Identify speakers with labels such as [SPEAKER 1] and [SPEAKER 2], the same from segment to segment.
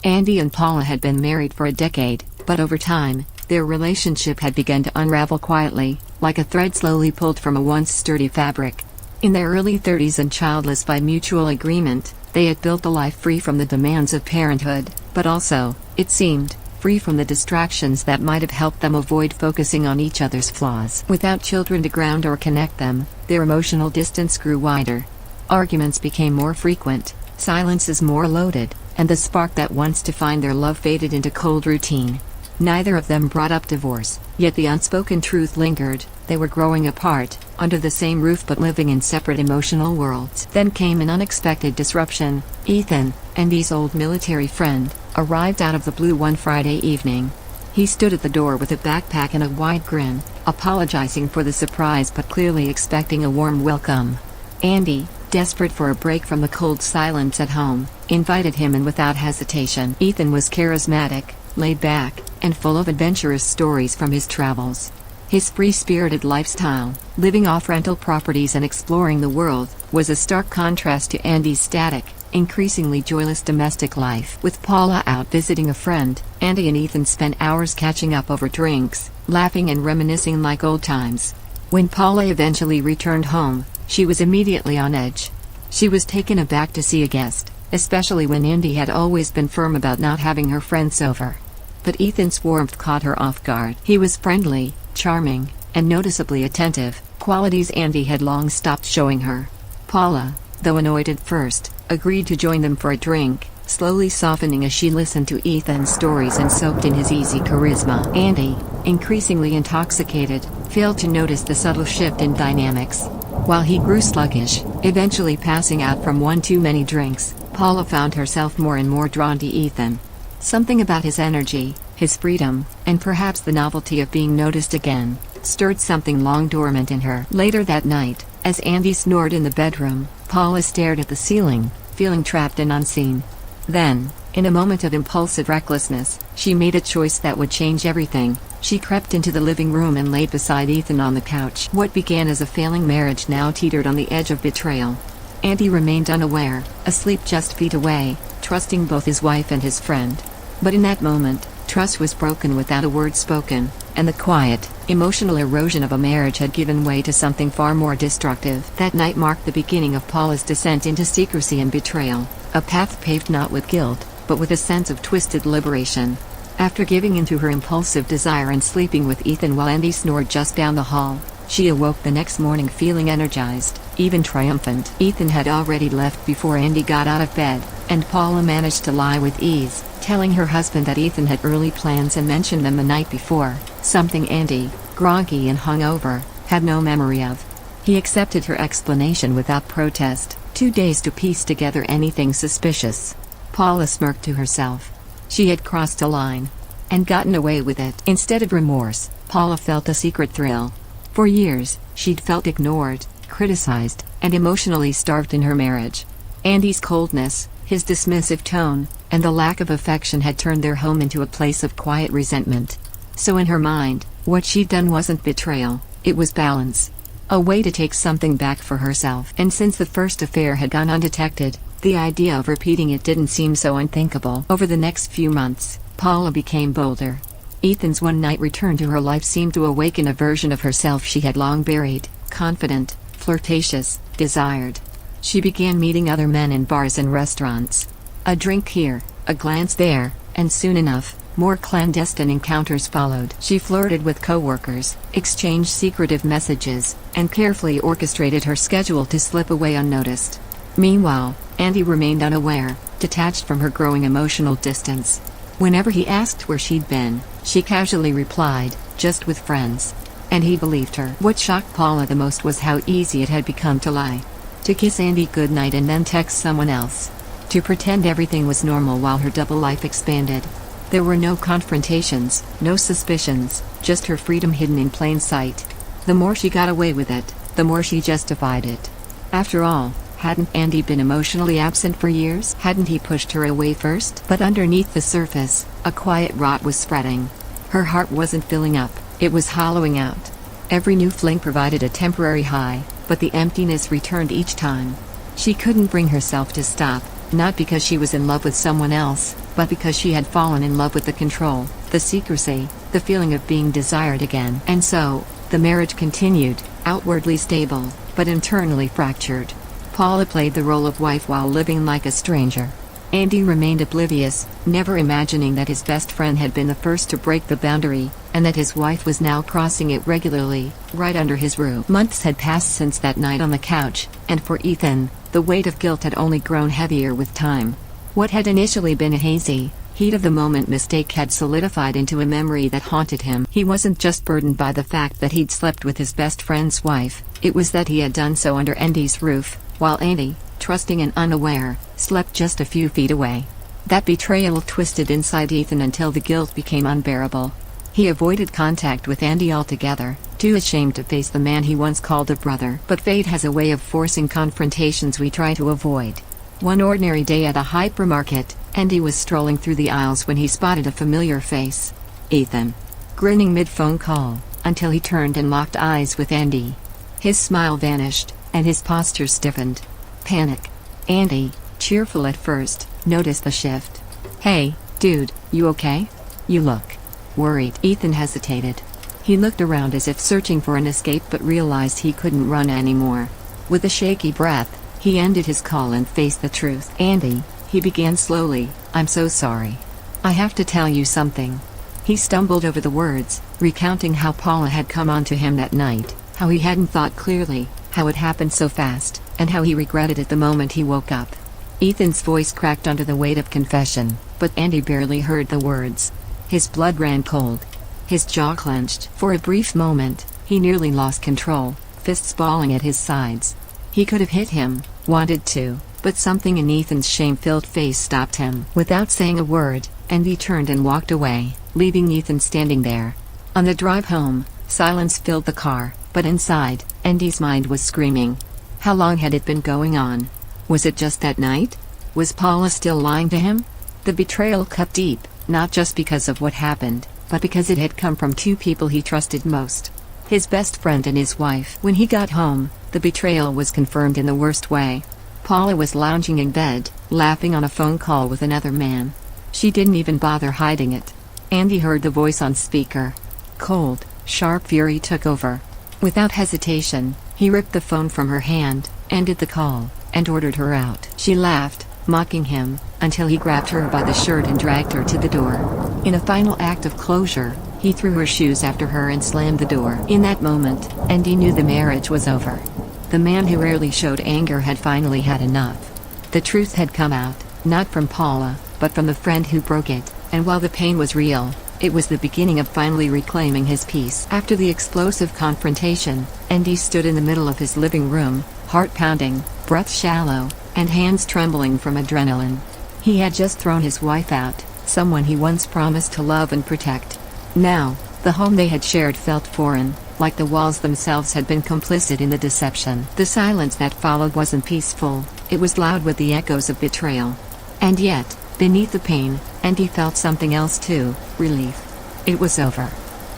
[SPEAKER 1] Andy and Paula had been married for a decade, but over time, their relationship had begun to unravel quietly, like a thread slowly pulled from a once sturdy fabric. In their early 30s and childless by mutual agreement, they had built a life free from the demands of parenthood, but also, it seemed, free from the distractions that might have helped them avoid focusing on each other's flaws. Without children to ground or connect them, their emotional distance grew wider. Arguments became more frequent, silences more loaded, and the spark that once defined their love faded into cold routine. Neither of them brought up divorce, yet the unspoken truth lingered: they were growing apart, under the same roof but living in separate emotional worlds. Then came an unexpected disruption. Ethan, Andy's old military friend, arrived out of the blue one Friday evening. He stood at the door with a backpack and a wide grin, apologizing for the surprise but clearly expecting a warm welcome. Andy, desperate for a break from the cold silence at home, invited him in without hesitation. Ethan was charismatic, laid back, and full of adventurous stories from his travels. His free-spirited lifestyle, living off rental properties and exploring the world, was a stark contrast to Andy's static, increasingly joyless domestic life. With Paula out visiting a friend, Andy and Ethan spent hours catching up over drinks, laughing and reminiscing like old times. When Paula eventually returned home, she was immediately on edge. She was taken aback to see a guest, especially when Andy had always been firm about not having her friends over. But Ethan's warmth caught her off guard. He was friendly, charming, and noticeably attentive, qualities Andy had long stopped showing her. Paula, though annoyed at first, agreed to join them for a drink, slowly softening as she listened to Ethan's stories and soaked in his easy charisma. Andy, increasingly intoxicated, failed to notice the subtle shift in dynamics. While he grew sluggish, eventually passing out from one too many drinks, Paula found herself more and more drawn to Ethan. Something about his energy, his freedom, and perhaps the novelty of being noticed again, stirred something long dormant in her. Later that night, as Andy snored in the bedroom, Paula stared at the ceiling, feeling trapped and unseen. Then, in a moment of impulsive recklessness, she made a choice that would change everything. She crept into the living room and laid beside Ethan on the couch. What began as a failing marriage now teetered on the edge of betrayal. Andy remained unaware, asleep just feet away, trusting both his wife and his friend. But in that moment, trust was broken without a word spoken, and the quiet, emotional erosion of a marriage had given way to something far more destructive. That night marked the beginning of Paula's descent into secrecy and betrayal, a path paved not with guilt, but with a sense of twisted liberation. After giving in to her impulsive desire and sleeping with Ethan while Andy snored just down the hall, she awoke the next morning feeling energized, even triumphant. Ethan had already left before Andy got out of bed, and Paula managed to lie with ease, telling her husband that Ethan had early plans and mentioned them the night before, something Andy, groggy and hungover, had no memory of. He accepted her explanation without protest, 2 days to piece together anything suspicious. Paula smirked to herself. She had crossed a line, and gotten away with it. Instead of remorse, Paula felt a secret thrill. For years, she'd felt ignored, criticized, and emotionally starved in her marriage. Andy's coldness, his dismissive tone, and the lack of affection had turned their home into a place of quiet resentment. So in her mind, what she'd done wasn't betrayal, it was balance. A way to take something back for herself. And since the first affair had gone undetected, the idea of repeating it didn't seem so unthinkable. Over the next few months, Paula became bolder. Ethan's one-night return to her life seemed to awaken a version of herself she had long buried, confident, flirtatious, desired. She began meeting other men in bars and restaurants. A drink here, a glance there, and soon enough, more clandestine encounters followed. She flirted with coworkers, exchanged secretive messages, and carefully orchestrated her schedule to slip away unnoticed. Meanwhile, Andy remained unaware, detached from her growing emotional distance. Whenever he asked where she'd been, she casually replied, "Just with friends." And he believed her. What shocked Paula the most was how easy it had become to lie. To kiss Andy goodnight and then text someone else. To pretend everything was normal while her double life expanded. There were no confrontations, no suspicions, just her freedom hidden in plain sight. The more she got away with it, the more she justified it. After all, hadn't Andy been emotionally absent for years? Hadn't he pushed her away first? But underneath the surface, a quiet rot was spreading. Her heart wasn't filling up, it was hollowing out. Every new fling provided a temporary high, but the emptiness returned each time. She couldn't bring herself to stop, not because she was in love with someone else, but because she had fallen in love with the control, the secrecy, the feeling of being desired again. And so, the marriage continued, outwardly stable, but internally fractured. Paula played the role of wife while living like a stranger. Andy remained oblivious, never imagining that his best friend had been the first to break the boundary, and that his wife was now crossing it regularly, right under his roof. Months had passed since that night on the couch, and for Ethan, the weight of guilt had only grown heavier with time. What had initially been a hazy, heat-of-the-moment mistake had solidified into a memory that haunted him. He wasn't just burdened by the fact that he'd slept with his best friend's wife, it was that he had done so under Andy's roof, while Andy, trusting and unaware, slept just a few feet away. That betrayal twisted inside Ethan until the guilt became unbearable. He avoided contact with Andy altogether, too ashamed to face the man he once called a brother. But fate has a way of forcing confrontations we try to avoid. One ordinary day at a hypermarket, Andy was strolling through the aisles when he spotted a familiar face. Ethan. Grinning mid-phone call, until he turned and locked eyes with Andy. His smile vanished, and his posture stiffened. Panic. Andy, cheerful at first, noticed the shift. "Hey, dude, you okay? You look worried." Ethan hesitated. He looked around as if searching for an escape but realized he couldn't run anymore. With a shaky breath, he ended his call and faced the truth. "Andy," he began slowly, "I'm so sorry. I have to tell you something." He stumbled over the words, recounting how Paula had come onto him that night, how he hadn't thought clearly, how it happened so fast, and how he regretted it the moment he woke up. Ethan's voice cracked under the weight of confession, but Andy barely heard the words. His blood ran cold. His jaw clenched. For a brief moment, he nearly lost control, fists balling at his sides. He could have hit him, wanted to, but something in Ethan's shame-filled face stopped him. Without saying a word, Andy turned and walked away, leaving Ethan standing there. On the drive home, silence filled the car, but inside, Andy's mind was screaming. How long had it been going on? Was it just that night? Was Paula still lying to him? The betrayal cut deep, not just because of what happened, but because it had come from two people he trusted most. His best friend and his wife. When he got home, the betrayal was confirmed in the worst way. Paula was lounging in bed, laughing on a phone call with another man. She didn't even bother hiding it. Andy heard the voice on speaker. Cold, sharp fury took over. Without hesitation, he ripped the phone from her hand, ended the call, and ordered her out. She laughed, mocking him, until he grabbed her by the shirt and dragged her to the door. In a final act of closure, he threw her shoes after her and slammed the door. In that moment, Andy knew the marriage was over. The man who rarely showed anger had finally had enough. The truth had come out, not from Paula, but from the friend who broke it, and while the pain was real, it was the beginning of finally reclaiming his peace. After the explosive confrontation, Andy stood in the middle of his living room, heart pounding, breath shallow, and hands trembling from adrenaline. He had just thrown his wife out, someone he once promised to love and protect. Now, the home they had shared felt foreign, like the walls themselves had been complicit in the deception. The silence that followed wasn't peaceful, it was loud with the echoes of betrayal. And yet, beneath the pain, Andy felt something else too, relief. It was over.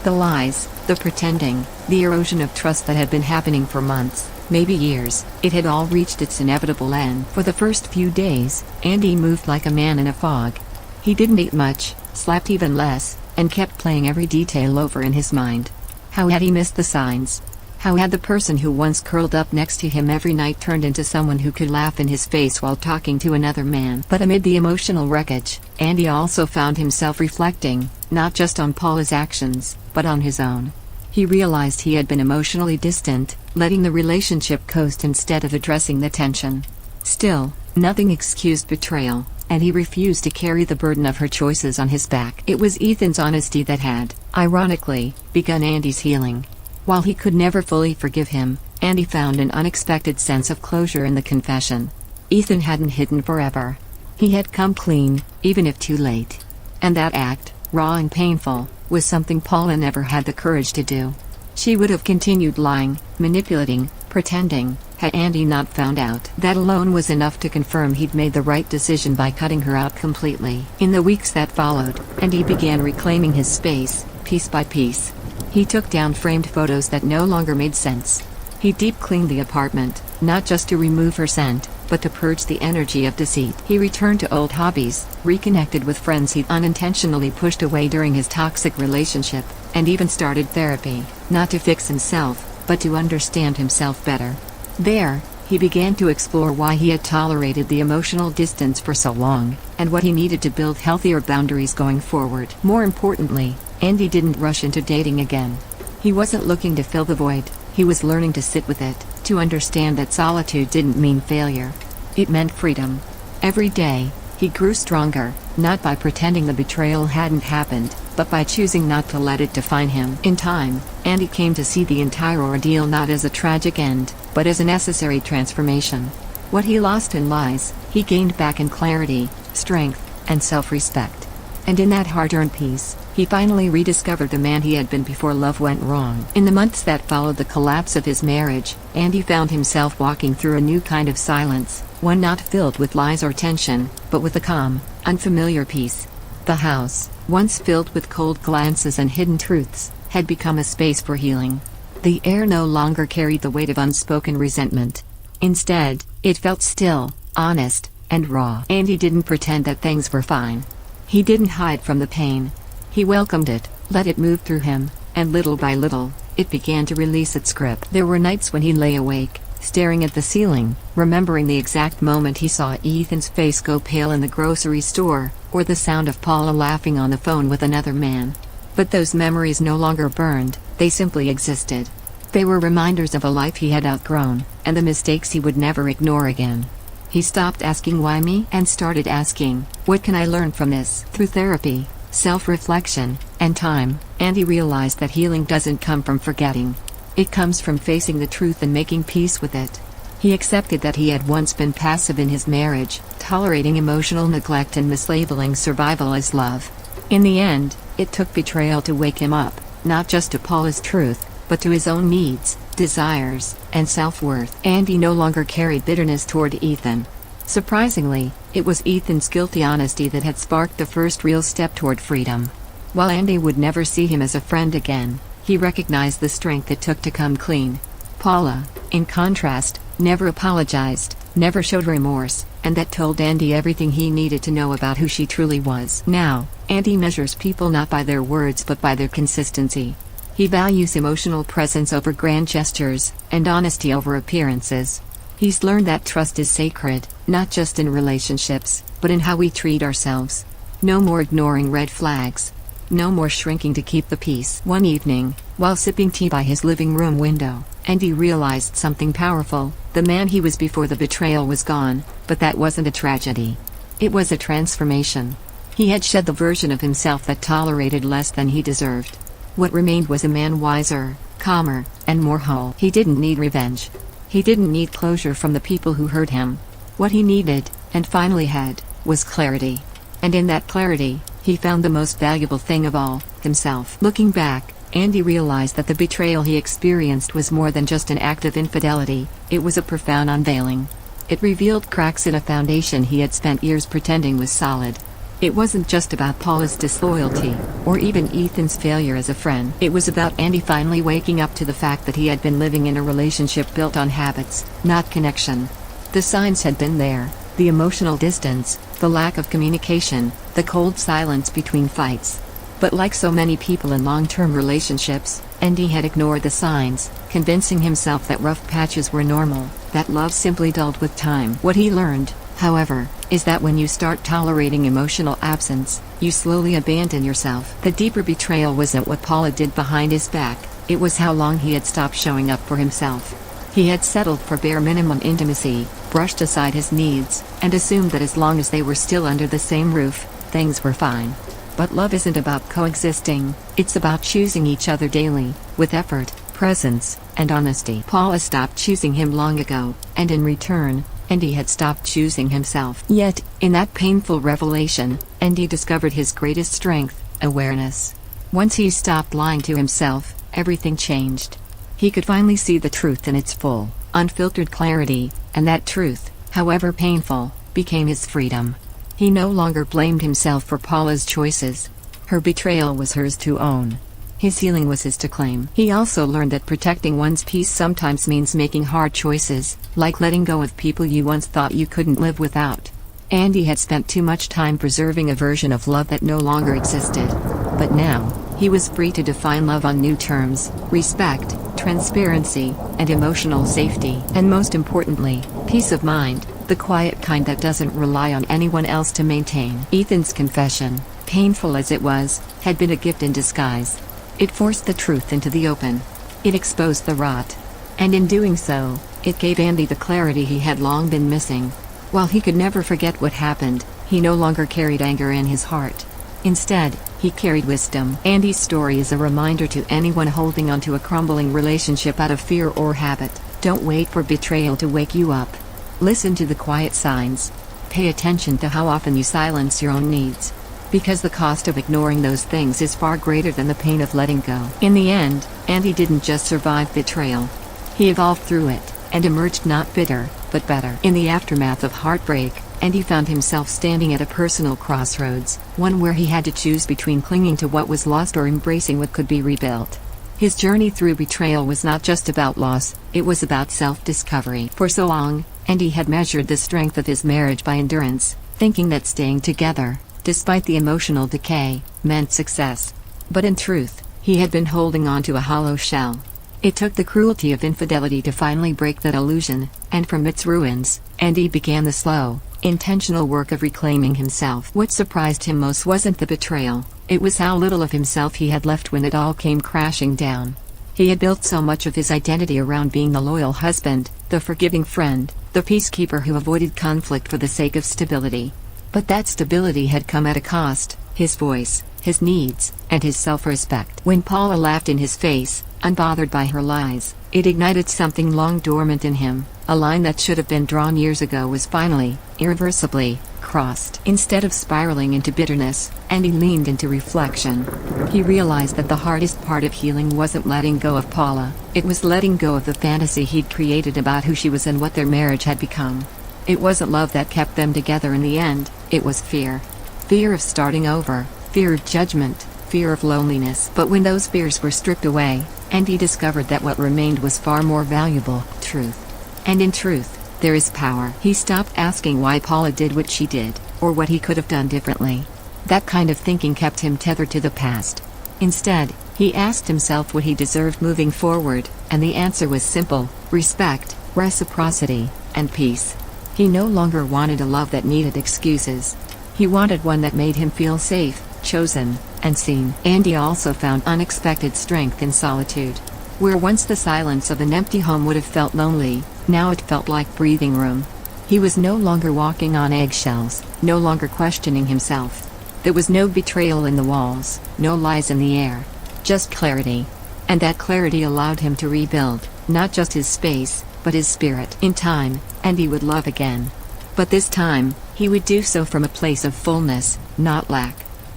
[SPEAKER 1] The lies, the pretending, the erosion of trust that had been happening for months, maybe years, it had all reached its inevitable end. For the first few days, Andy moved like a man in a fog. He didn't eat much, slept even less, and kept playing every detail over in his mind. How had he missed the signs? How had the person who once curled up next to him every night turned into someone who could laugh in his face while talking to another man? But amid the emotional wreckage, Andy also found himself reflecting, not just on Paula's actions, but on his own. He realized he had been emotionally distant, letting the relationship coast instead of addressing the tension. Still, nothing excused betrayal, and he refused to carry the burden of her choices on his back. It was Ethan's honesty that had, ironically, begun Andy's healing. While he could never fully forgive him, Andy found an unexpected sense of closure in the confession. Ethan hadn't hidden forever. He had come clean, even if too late. And that act, raw and painful, was something Paula never had the courage to do. She would have continued lying, manipulating, pretending, had Andy not found out. That alone was enough to confirm he'd made the right decision by cutting her out completely. In the weeks that followed, Andy began reclaiming his space, piece by piece. He took down framed photos that no longer made sense. He deep-cleaned the apartment, not just to remove her scent, but to purge the energy of deceit. He returned to old hobbies, reconnected with friends he'd unintentionally pushed away during his toxic relationship, and even started therapy, not to fix himself, but to understand himself better. There, he began to explore why he had tolerated the emotional distance for so long, and what he needed to build healthier boundaries going forward. More importantly, Andy didn't rush into dating again. He wasn't looking to fill the void, he was learning to sit with it, to understand that solitude didn't mean failure. It meant freedom. Every day, he grew stronger, not by pretending the betrayal hadn't happened, but by choosing not to let it define him. In time, Andy came to see the entire ordeal not as a tragic end, but as a necessary transformation. What he lost in lies, he gained back in clarity, strength, and self-respect. And in that hard-earned peace, he finally rediscovered the man he had been before love went wrong. In the months that followed the collapse of his marriage, Andy found himself walking through a new kind of silence, one not filled with lies or tension, but with a calm, unfamiliar peace. The house, once filled with cold glances and hidden truths, had become a space for healing. The air no longer carried the weight of unspoken resentment. Instead, it felt still, honest, and raw. Andy didn't pretend that things were fine. He didn't hide from the pain. He welcomed it, let it move through him, and little by little, it began to release its grip. There were nights when he lay awake, staring at the ceiling, remembering the exact moment he saw Ethan's face go pale in the grocery store, or the sound of Paula laughing on the phone with another man. But those memories no longer burned, they simply existed. They were reminders of a life he had outgrown, and the mistakes he would never ignore again. He stopped asking why me and started asking, what can I learn from this? Through therapy, self-reflection, and time, Andy realized that healing doesn't come from forgetting. It comes from facing the truth and making peace with it. He accepted that he had once been passive in his marriage, tolerating emotional neglect and mislabeling survival as love. In the end, it took betrayal to wake him up, not just to Paula's truth, but to his own needs, desires, and self-worth. Andy no longer carried bitterness toward Ethan. Surprisingly, it was Ethan's guilty honesty that had sparked the first real step toward freedom. While Andy would never see him as a friend again, he recognized the strength it took to come clean. Paula, in contrast, never apologized, never showed remorse, and that told Andy everything he needed to know about who she truly was. Now, Andy measures people not by their words but by their consistency. He values emotional presence over grand gestures, and honesty over appearances. He's learned that trust is sacred, not just in relationships, but in how we treat ourselves. No more ignoring red flags. No more shrinking to keep the peace. One evening, while sipping tea by his living room window, Andy realized something powerful. The man he was before the betrayal was gone, but that wasn't a tragedy. It was a transformation. He had shed the version of himself that tolerated less than he deserved. What remained was a man wiser, calmer, and more whole. He didn't need revenge. He didn't need closure from the people who hurt him. What he needed, and finally had, was clarity. And in that clarity, he found the most valuable thing of all, himself. Looking back, Andy realized that the betrayal he experienced was more than just an act of infidelity, it was a profound unveiling. It revealed cracks in a foundation he had spent years pretending was solid. It wasn't just about Paula's disloyalty, or even Ethan's failure as a friend. It was about Andy finally waking up to the fact that he had been living in a relationship built on habits, not connection. The signs had been there: the emotional distance, the lack of communication, the cold silence between fights. But like so many people in long-term relationships, Andy had ignored the signs, convincing himself that rough patches were normal, that love simply dulled with time. What he learned, however, is that when you start tolerating emotional absence, you slowly abandon yourself. The deeper betrayal wasn't what Paula did behind his back, it was how long he had stopped showing up for himself. He had settled for bare minimum intimacy, brushed aside his needs, and assumed that as long as they were still under the same roof, things were fine. But love isn't about coexisting, it's about choosing each other daily, with effort, presence, and honesty. Paula stopped choosing him long ago, and in return, Andy had stopped choosing himself. Yet, in that painful revelation, Andy discovered his greatest strength: awareness. Once he stopped lying to himself, everything changed. He could finally see the truth in its full, unfiltered clarity, and that truth, however painful, became his freedom. He no longer blamed himself for Paula's choices. Her betrayal was hers to own. His healing was his to claim. He also learned that protecting one's peace sometimes means making hard choices, like letting go of people you once thought you couldn't live without. Andy had spent too much time preserving a version of love that no longer existed. But now, he was free to define love on new terms: respect, transparency, and emotional safety. And most importantly, peace of mind, the quiet kind that doesn't rely on anyone else to maintain. Ethan's confession, painful as it was, had been a gift in disguise. It forced the truth into the open. It exposed the rot. And in doing so, it gave Andy the clarity he had long been missing. While he could never forget what happened, he no longer carried anger in his heart. Instead, he carried wisdom. Andy's story is a reminder to anyone holding onto a crumbling relationship out of fear or habit: don't wait for betrayal to wake you up. Listen to the quiet signs. Pay attention to how often you silence your own needs. Because the cost of ignoring those things is far greater than the pain of letting go. In the end, Andy didn't just survive betrayal. He evolved through it, and emerged not bitter, but better. In the aftermath of heartbreak, Andy found himself standing at a personal crossroads, one where he had to choose between clinging to what was lost or embracing what could be rebuilt. His journey through betrayal was not just about loss, it was about self-discovery. For so long, Andy had measured the strength of his marriage by endurance, thinking that staying together, despite the emotional decay, meant success. But in truth, he had been holding on to a hollow shell. It took the cruelty of infidelity to finally break that illusion, and from its ruins, Andy began the slow, intentional work of reclaiming himself. What surprised him most wasn't the betrayal, it was how little of himself he had left when it all came crashing down. He had built so much of his identity around being the loyal husband, the forgiving friend, the peacekeeper who avoided conflict for the sake of stability. But that stability had come at a cost: his voice, his needs, and his self-respect. When Paula laughed in his face, unbothered by her lies, it ignited something long dormant in him. A line that should have been drawn years ago was finally, irreversibly, crossed. Instead of spiraling into bitterness, Andy leaned into reflection. He realized that the hardest part of healing wasn't letting go of Paula, it was letting go of the fantasy he'd created about who she was and what their marriage had become. It wasn't love that kept them together in the end, it was fear. Fear of starting over, fear of judgment, fear of loneliness. But when those fears were stripped away, Andy discovered that what remained was far more valuable: truth. And in truth, there is power. He stopped asking why Paula did what she did, or what he could have done differently. That kind of thinking kept him tethered to the past. Instead, he asked himself what he deserved moving forward, and the answer was simple: respect, reciprocity, and peace. He no longer wanted a love that needed excuses. He wanted one that made him feel safe, chosen, and seen. Andy also found unexpected strength in solitude. Where once the silence of an empty home would have felt lonely, now it felt like breathing room. He was no longer walking on eggshells, no longer questioning himself. There was no betrayal in the walls, no lies in the air. Just clarity. And that clarity allowed him to rebuild, not just his space, but his spirit. In time, Andy would love again. But this time, he would do so from a place of fullness, not lack.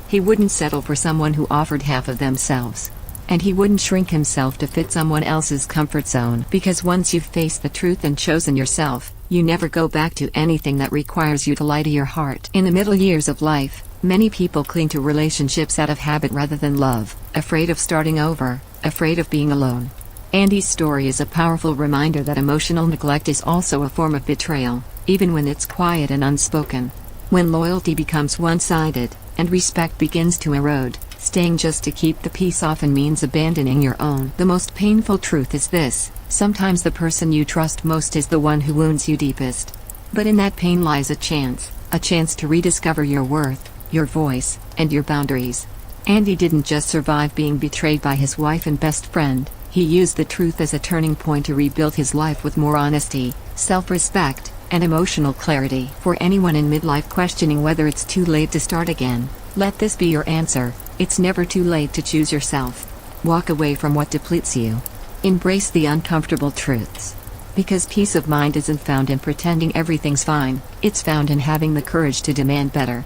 [SPEAKER 1] He wouldn't settle for someone who offered half of themselves. And he wouldn't shrink himself to fit someone else's comfort zone. Because once you've faced the truth and chosen yourself, you never go back to anything that requires you to lie to your heart. In the middle years of life, many people cling to relationships out of habit rather than love, afraid of starting over, afraid of being alone. Andy's story is a powerful reminder that emotional neglect is also a form of betrayal, even when it's quiet and unspoken. When loyalty becomes one-sided, and respect begins to erode, staying just to keep the peace often means abandoning your own. The most painful truth is this: sometimes the person you trust most is the one who wounds you deepest. But in that pain lies a chance to rediscover your worth, your voice, and your boundaries. Andy didn't just survive being betrayed by his wife and best friend, he used the truth as a turning point to rebuild his life with more honesty, self-respect, and emotional clarity. For anyone in midlife questioning whether it's too late to start again, let this be your answer: it's never too late to choose yourself. Walk away from what depletes you. Embrace the uncomfortable truths. Because peace of mind isn't found in pretending everything's fine, it's found in having the courage to demand better.